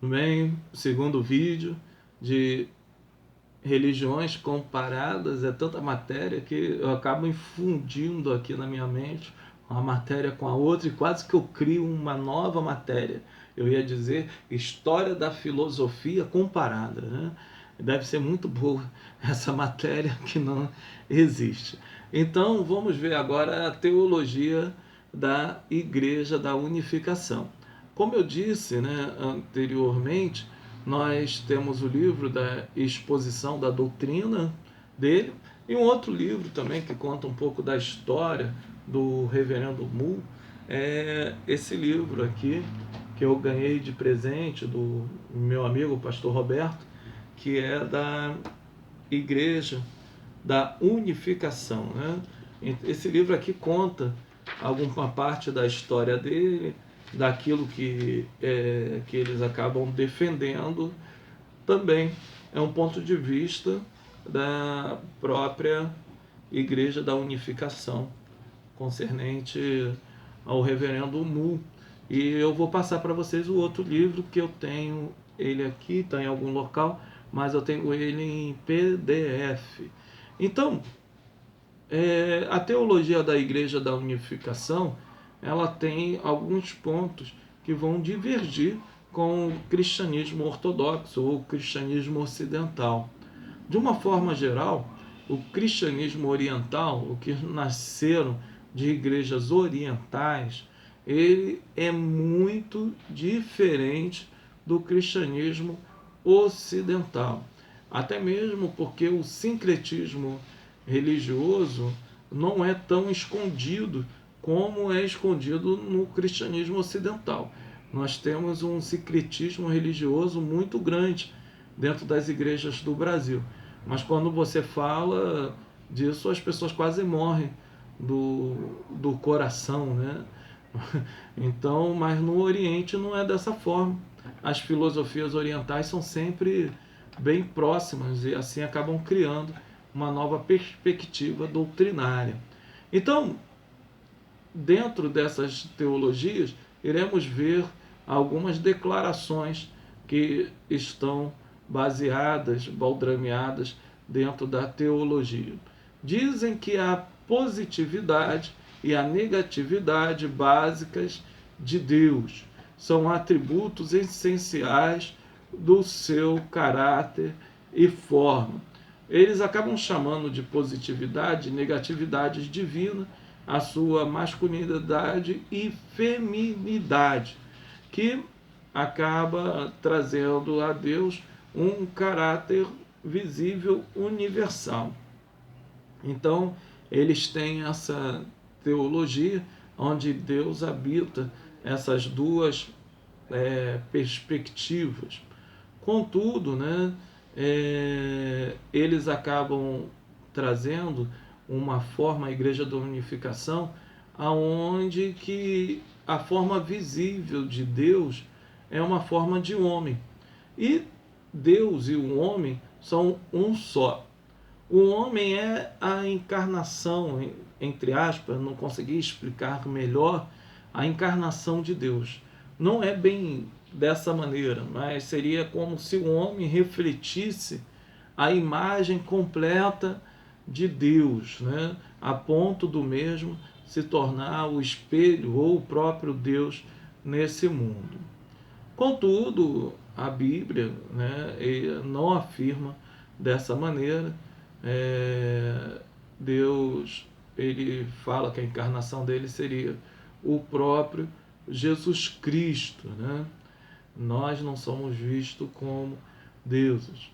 Também, segundo vídeo de religiões comparadas, é tanta matéria que eu acabo infundindo aqui na minha mente uma matéria com a outra e quase que eu crio uma nova matéria. Eu ia dizer história da filosofia comparada, né? Deve ser muito boa essa matéria que não existe. Então vamos ver agora a teologia da Igreja da Unificação. Como eu disse, né, anteriormente, nós temos o livro da exposição da doutrina dele e um outro livro também que conta um pouco da história do Reverendo Mu. É esse livro aqui que eu ganhei de presente do meu amigo pastor Roberto, que é da Igreja da Unificação, né? Esse livro aqui conta alguma parte da história dele, daquilo que eles acabam defendendo. Também é um ponto de vista da própria Igreja da Unificação, concernente ao Reverendo Mu. E eu vou passar para vocês o outro livro que eu tenho ele aqui, está em algum local, mas eu tenho ele em PDF. Então, a teologia da Igreja da Unificação, ela tem alguns pontos que vão divergir com o cristianismo ortodoxo ou o cristianismo ocidental. De uma forma geral, o cristianismo oriental, o que nasceram de igrejas orientais, ele é muito diferente do cristianismo ocidental. Até mesmo porque o sincretismo religioso não é tão escondido como é escondido no cristianismo ocidental. Nós temos um sincretismo religioso muito grande dentro das igrejas do Brasil. Mas quando você fala disso, as pessoas quase morrem do coração, né? Então, mas no Oriente não é dessa forma. As filosofias orientais são sempre bem próximas e assim acabam criando uma nova perspectiva doutrinária. Então, dentro dessas teologias, iremos ver algumas declarações que estão baseadas, baldrameadas dentro da teologia. Dizem que a positividade e a negatividade básicas de Deus são atributos essenciais do seu caráter e forma. Eles acabam chamando de positividade e negatividade divina a sua masculinidade e feminidade, que acaba trazendo a Deus um caráter visível universal. Então, eles têm essa teologia onde Deus habita essas duas perspectivas. Contudo, né, eles acabam trazendo uma forma, a Igreja da Unificação, aonde que a forma visível de Deus é uma forma de homem. E Deus e o homem são um só. O homem é a encarnação, entre aspas, não consegui explicar melhor, a encarnação de Deus. Não é bem dessa maneira, mas seria como se o homem refletisse a imagem completa de Deus, né? A ponto do mesmo se tornar o espelho ou o próprio Deus nesse mundo. Contudo, a Bíblia, né, não afirma dessa maneira. Deus, ele fala que a encarnação dele seria o próprio Jesus Cristo, né? Nós não somos vistos como deuses.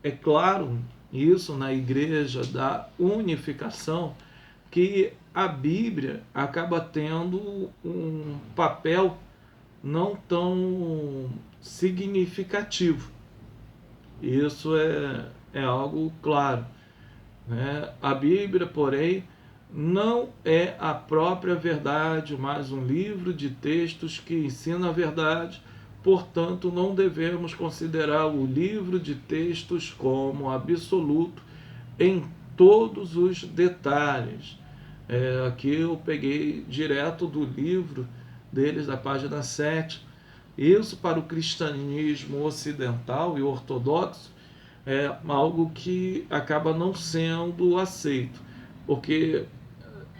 É claro isso na Igreja da Unificação, que a Bíblia acaba tendo um papel não tão significativo. Isso é algo claro, né? A Bíblia, porém, não é a própria verdade, mas um livro de textos que ensina a verdade. Portanto, não devemos considerar o livro de textos como absoluto em todos os detalhes. Aqui eu peguei direto do livro deles, da página 7, Isso para o cristianismo ocidental e ortodoxo é algo que acaba não sendo aceito, porque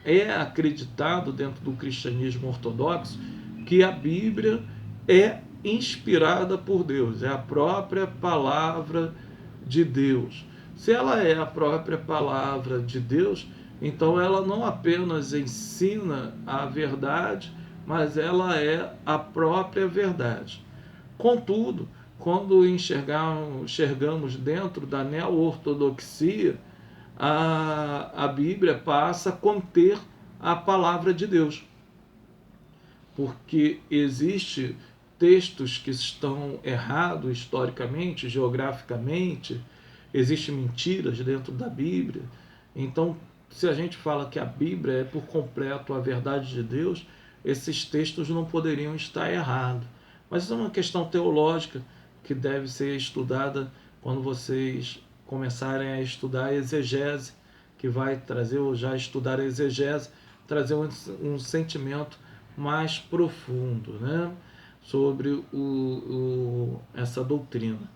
é acreditado dentro do cristianismo ortodoxo que a Bíblia é inspirada por Deus, é a própria palavra de Deus. Se ela é a própria palavra de Deus, então ela não apenas ensina a verdade, mas ela é a própria verdade. Contudo, quando enxergamos dentro da neo-ortodoxia, a Bíblia passa a conter a palavra de Deus, porque existe textos que estão errados historicamente, geograficamente, existem mentiras dentro da Bíblia. Então, se a gente fala que a Bíblia é por completo a verdade de Deus, esses textos não poderiam estar errados. Mas isso é uma questão teológica que deve ser estudada quando vocês começarem a estudar a exegese, que vai trazer, ou já estudar a exegese, trazer um sentimento mais profundo, né, sobre essa doutrina.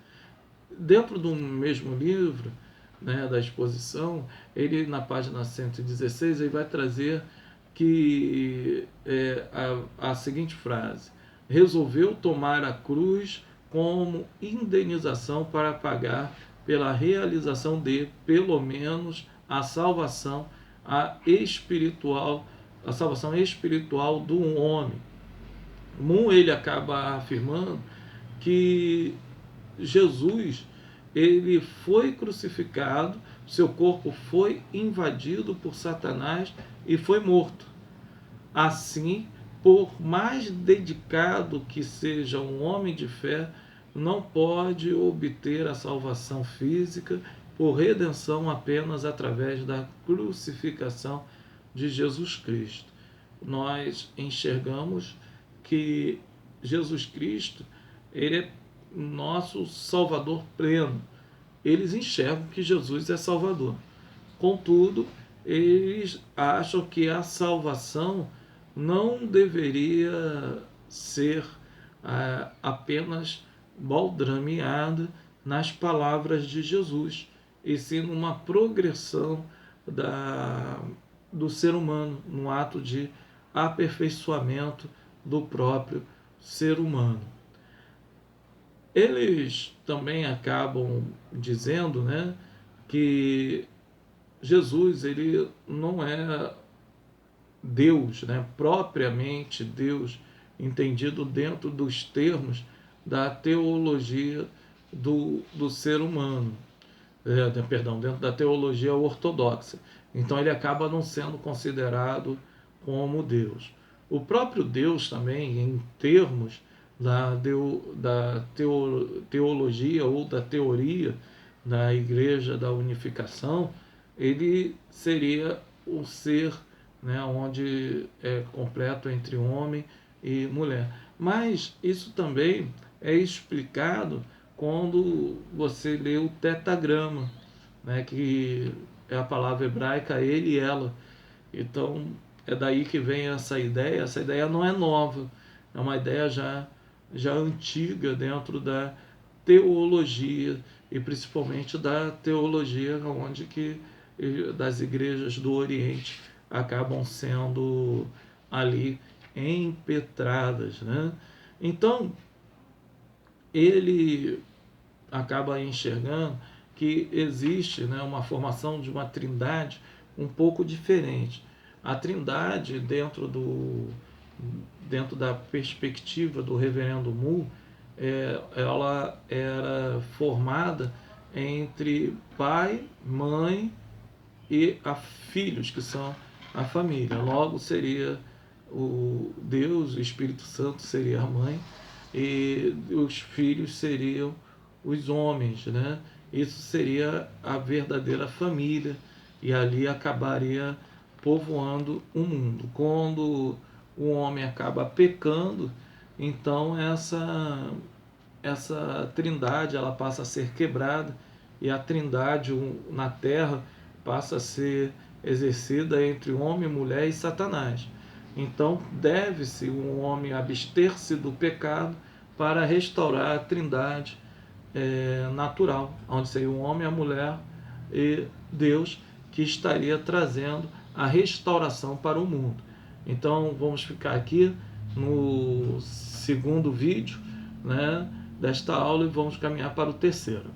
Dentro do mesmo livro, né, da exposição, ele na página 116 ele vai trazer que a seguinte frase: resolveu tomar a cruz como indenização para pagar pela realização de, pelo menos, a salvação espiritual do homem. Moon ele acaba afirmando que Jesus ele foi crucificado, seu corpo foi invadido por Satanás e foi morto. Assim, por mais dedicado que seja um homem de fé, não pode obter a salvação física por redenção apenas através da crucificação de Jesus Cristo. Nós enxergamos que Jesus Cristo ele é nosso Salvador pleno. Eles enxergam que Jesus é Salvador. Contudo, eles acham que a salvação não deveria ser apenas baldrameada nas palavras de Jesus, e sim numa progressão do ser humano, no ato de aperfeiçoamento do próprio ser humano. Eles também acabam dizendo, né, que Jesus ele não é Deus, né, propriamente Deus, entendido dentro dos termos da teologia do ser humano, dentro da teologia ortodoxa. Então ele acaba não sendo considerado como Deus. O próprio Deus também, em termos da teologia ou da teoria da Igreja da Unificação, ele seria o ser, né, onde é completo entre homem e mulher. Mas isso também é explicado quando você lê o tetagrama, né, que é a palavra hebraica ele e ela. Então é daí que vem essa ideia. Essa ideia não é nova, é uma ideia já antiga dentro da teologia, e principalmente da teologia onde que das igrejas do Oriente acabam sendo ali impetradas, né? Então ele acaba enxergando que existe, né, uma formação de uma trindade um pouco diferente. A trindade dentro da perspectiva do reverendo Moore, ela era formada entre pai, mãe e filhos, que são a família. Logo seria o Deus, o Espírito Santo seria a mãe, e os filhos seriam os homens, né? Isso seria a verdadeira família, e ali acabaria povoando o mundo. Quando o homem acaba pecando, então essa trindade ela passa a ser quebrada, e a trindade na terra passa a ser exercida entre homem, mulher e Satanás. Então deve-se um homem abster-se do pecado para restaurar a trindade natural, onde seria o homem, a mulher e Deus, que estaria trazendo a restauração para o mundo. Então vamos ficar aqui no segundo vídeo, né, desta aula, e vamos caminhar para o terceiro.